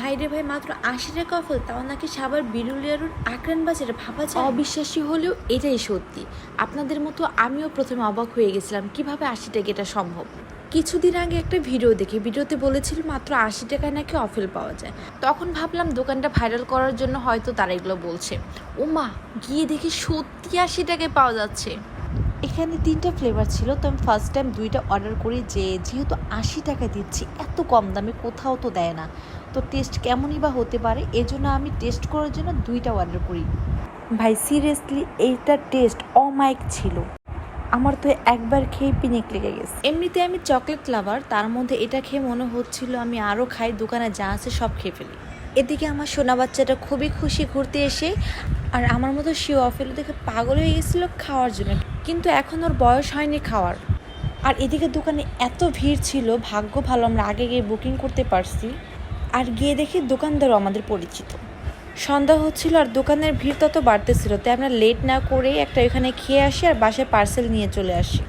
ভাইরে ভাই, মাত্র ৮০ টাকা অফেল, তাও নাকি সাভার বিরুলিয়া রোড আকরান বাজারে। ভাবা যায়? অবিশ্বাসী হলেও এটাই সত্যি। আপনাদের মতো আমিও প্রথমে অবাক হয়ে গেছিলাম কিভাবে ৮০ টাকা এটা সম্ভব। কিছুদিন আগে একটা ভিডিও দেখি, ভিডিওতে বলেছিল মাত্র ৮০ টাকায় নাকি অফেল পাওয়া যায়। তখন ভাবলাম দোকানটা ভাইরাল করার জন্য হয়তো তারা এগুলো বলছে। ও মা, গিয়ে দেখি সত্যি ৮০ টাকায় পাওয়া যাচ্ছে। এখানে 3টা ফ্লেভার ছিল, তো আমি ফার্স্ট টাইম 2টা অর্ডার করি, যেহেতু ৮০ টাকা দিচ্ছি, এত কম দামে কোথাও তো দেয় না, তো টেস্ট কেমনই বা হতে পারে, এজন্য আমি টেস্ট করার জন্য 2টা অর্ডার করি। ভাই সিরিয়াসলি এইটার টেস্ট অমাইক ছিল। আমার তো একবার খেয়ে পিনিক লেগে গেছে। এমনিতে আমি চকলেট লাভার, তার মধ্যে এটা খেয়ে মনে হচ্ছিল আমি আরও খাই, দোকানে যা আছে সব খেয়ে ফেলি। এদিকে আমার সোনা বাচ্চাটা খুবই খুশি ঘুরতে এসে, আর আমার মতো সে অফেল দেখে পাগল হয়ে গেছিলো খাওয়ার জন্য, কিন্তু এখন ওর বয়স হয়নি খাওয়ার। আর এদিকে দোকানে এত ভিড় ছিল, ভাগ্য ভালো আমরা আগে গিয়ে বুকিং করতে পারছি। আর গিয়ে দেখি দোকানদারও আমাদের পরিচিত। সন্ধ্যা হচ্ছিল আর দোকানের ভিড় তত বাড়তেছিল, তাই আমরা লেট না করেই একটা এখানে খেয়ে আসি আর বাসায় পার্সেল নিয়ে চলে আসি।